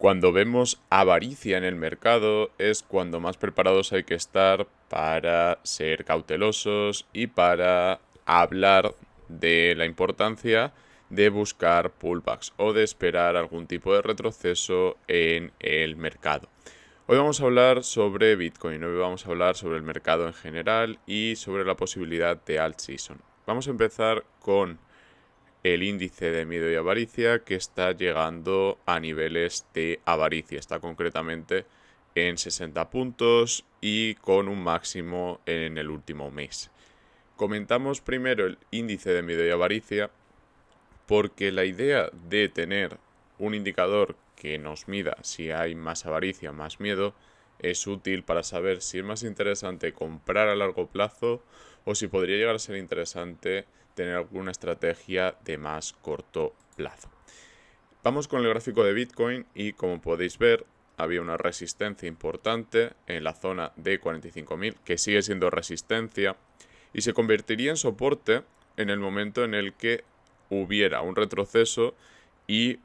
Cuando vemos avaricia en el mercado es cuando más preparados hay que estar para ser cautelosos y para hablar de la importancia de buscar pullbacks o de esperar algún tipo de retroceso en el mercado. Hoy vamos a hablar sobre Bitcoin, hoy vamos a hablar sobre el mercado en general y sobre la posibilidad de alt season. Vamos a empezar con el índice de miedo y avaricia, que está llegando a niveles de avaricia. Está concretamente en 60 puntos y con un máximo en el último mes. Comentamos primero el índice de miedo y avaricia porque la idea de tener un indicador que nos mida si hay más avaricia o más miedo es útil para saber si es más interesante comprar a largo plazo o si podría llegar a ser interesante tener alguna estrategia de más corto plazo. Vamos con el gráfico de Bitcoin y como podéis ver había una resistencia importante en la zona de 45.000 que sigue siendo resistencia y se convertiría en soporte en el momento en el que hubiera un retroceso y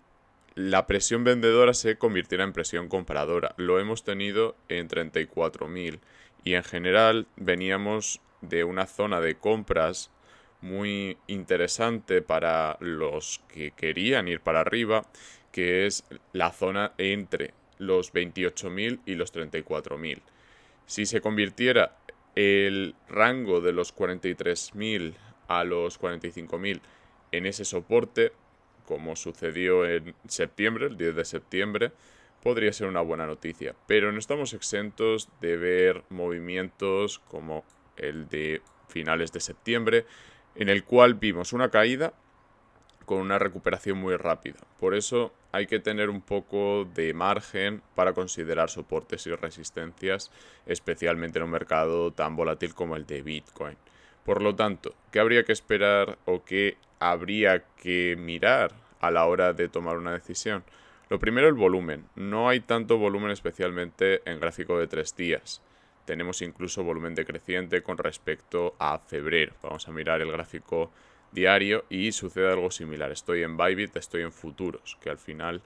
la presión vendedora se convirtiera en presión compradora. Lo hemos tenido en 34.000 y en general veníamos de una zona de compras muy interesante para los que querían ir para arriba, que es la zona entre los 28.000 y los 34.000. Si se convirtiera el rango de los 43.000 a los 45.000 en ese soporte, como sucedió en septiembre, el 10 de septiembre, podría ser una buena noticia. Pero no estamos exentos de ver movimientos como el de finales de septiembre, en el cual vimos una caída con una recuperación muy rápida. Por eso hay que tener un poco de margen para considerar soportes y resistencias, especialmente en un mercado tan volátil como el de Bitcoin. Por lo tanto, ¿qué habría que esperar o qué habría que mirar a la hora de tomar una decisión? Lo primero, el volumen. No hay tanto volumen, especialmente en gráfico de 3 días. Tenemos incluso volumen decreciente con respecto a febrero. Vamos a mirar el gráfico diario y sucede algo similar. Estoy en Bybit, estoy en futuros, que al final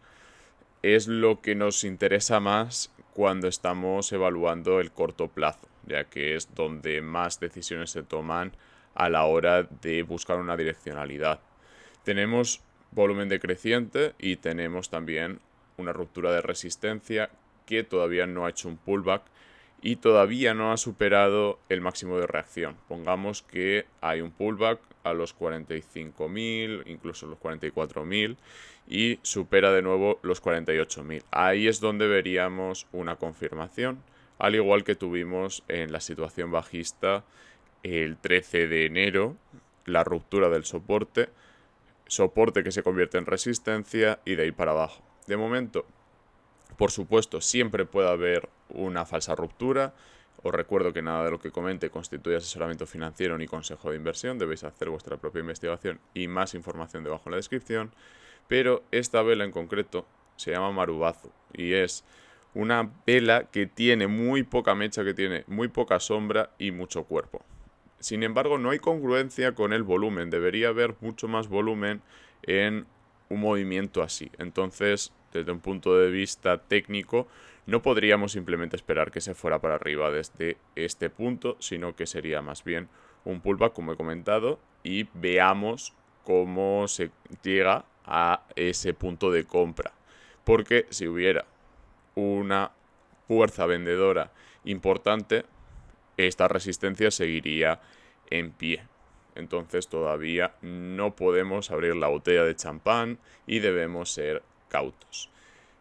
es lo que nos interesa más cuando estamos evaluando el corto plazo, ya que es donde más decisiones se toman a la hora de buscar una direccionalidad. Tenemos volumen decreciente y tenemos también una ruptura de resistencia que todavía no ha hecho un pullback y todavía no ha superado el máximo de reacción. Pongamos que hay un pullback a los 45.000, incluso los 44.000 y supera de nuevo los 48.000. Ahí es donde veríamos una confirmación, al igual que tuvimos en la situación bajista el 13 de enero, la ruptura del soporte que se convierte en resistencia y de ahí para abajo. De momento, por supuesto, siempre puede haber una falsa ruptura. Os recuerdo que nada de lo que comente constituye asesoramiento financiero ni consejo de inversión. Debéis hacer vuestra propia investigación y más información debajo en la descripción. Pero esta vela en concreto se llama Marubazu y es una vela que tiene muy poca mecha, que tiene muy poca sombra y mucho cuerpo. Sin embargo, no hay congruencia con el volumen. Debería haber mucho más volumen en un movimiento así. Entonces, desde un punto de vista técnico, no podríamos simplemente esperar que se fuera para arriba desde este punto, sino que sería más bien un pullback, como he comentado, y veamos cómo se llega a ese punto de compra. Porque si hubiera una fuerza vendedora importante, esta resistencia seguiría en pie. Entonces todavía no podemos abrir la botella de champán y debemos ser cautos.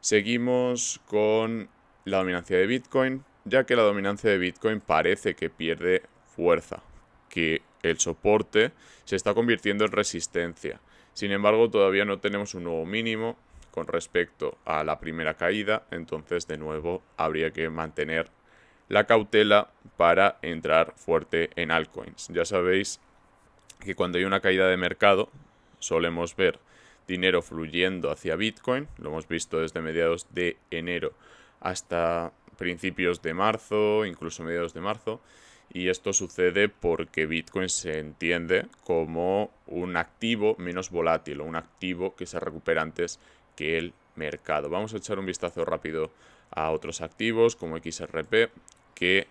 Seguimos con la dominancia de Bitcoin, ya que la dominancia de Bitcoin parece que pierde fuerza, que el soporte se está convirtiendo en resistencia. Sin embargo, todavía no tenemos un nuevo mínimo con respecto a la primera caída, entonces de nuevo habría que mantener la cautela para entrar fuerte en altcoins. Ya sabéis que cuando hay una caída de mercado solemos ver dinero fluyendo hacia Bitcoin. Lo hemos visto desde mediados de enero hasta principios de marzo, incluso mediados de marzo. Y esto sucede porque Bitcoin se entiende como un activo menos volátil o un activo que se recupera antes que el mercado. Vamos a echar un vistazo rápido a otros activos como XRP, que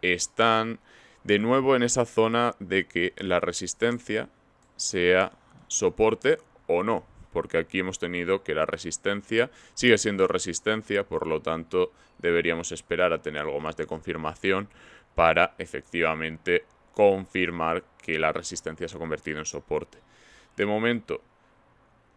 están de nuevo en esa zona de que la resistencia sea soporte o no, porque aquí hemos tenido que la resistencia sigue siendo resistencia, por lo tanto deberíamos esperar a tener algo más de confirmación para efectivamente confirmar que la resistencia se ha convertido en soporte. De momento,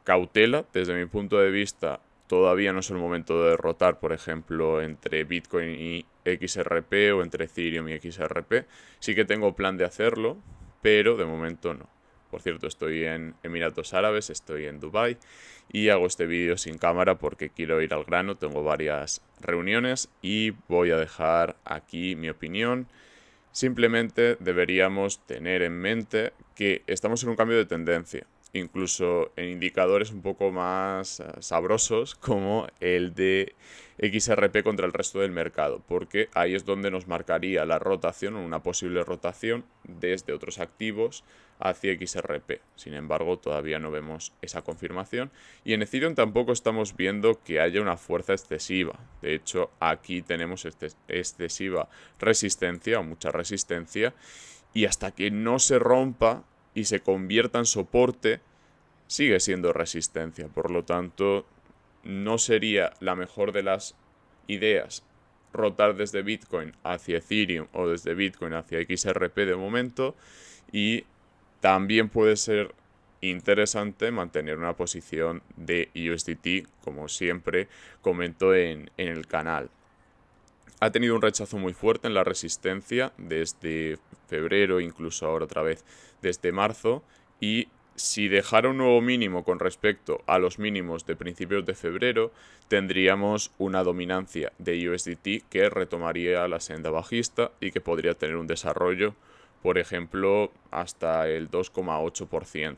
cautela, desde mi punto de vista, todavía no es el momento de derrotar, por ejemplo, entre Bitcoin y XRP o entre Ethereum y XRP. Sí que tengo plan de hacerlo, pero de momento no. Por cierto, estoy en Emiratos Árabes, estoy en Dubái y hago este vídeo sin cámara porque quiero ir al grano, tengo varias reuniones y voy a dejar aquí mi opinión. Simplemente deberíamos tener en mente que estamos en un cambio de tendencia, incluso en indicadores un poco más sabrosos como el de XRP contra el resto del mercado, porque ahí es donde nos marcaría la rotación o una posible rotación desde otros activos hacia XRP. Sin embargo, todavía no vemos esa confirmación y en Ethereum tampoco estamos viendo que haya una fuerza excesiva. De hecho, aquí tenemos excesiva resistencia o mucha resistencia y hasta que no se rompa y se convierta en soporte, sigue siendo resistencia. Por lo tanto, no sería la mejor de las ideas rotar desde Bitcoin hacia Ethereum o desde Bitcoin hacia XRP de momento, y también puede ser interesante mantener una posición de USDT, como siempre comento en el canal. Ha tenido un rechazo muy fuerte en la resistencia desde febrero, incluso ahora otra vez desde marzo, y si dejara un nuevo mínimo con respecto a los mínimos de principios de febrero, tendríamos una dominancia de USDT que retomaría la senda bajista y que podría tener un desarrollo, por ejemplo, hasta el 2,8%.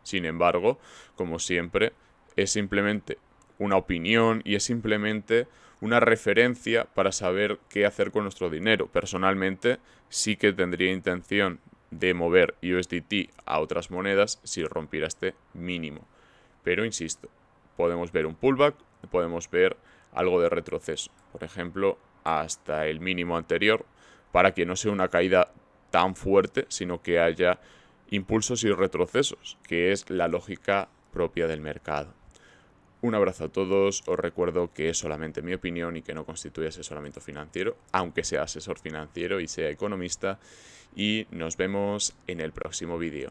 Sin embargo, como siempre, es simplemente una opinión y es simplemente una referencia para saber qué hacer con nuestro dinero. Personalmente, sí que tendría intención de mover USDT a otras monedas si rompiera este mínimo. Pero insisto, podemos ver un pullback, podemos ver algo de retroceso. Por ejemplo, hasta el mínimo anterior, para que no sea una caída tan fuerte, sino que haya impulsos y retrocesos, que es la lógica propia del mercado. Un abrazo a todos, os recuerdo que es solamente mi opinión y que no constituye asesoramiento financiero, aunque sea asesor financiero y sea economista, y nos vemos en el próximo vídeo.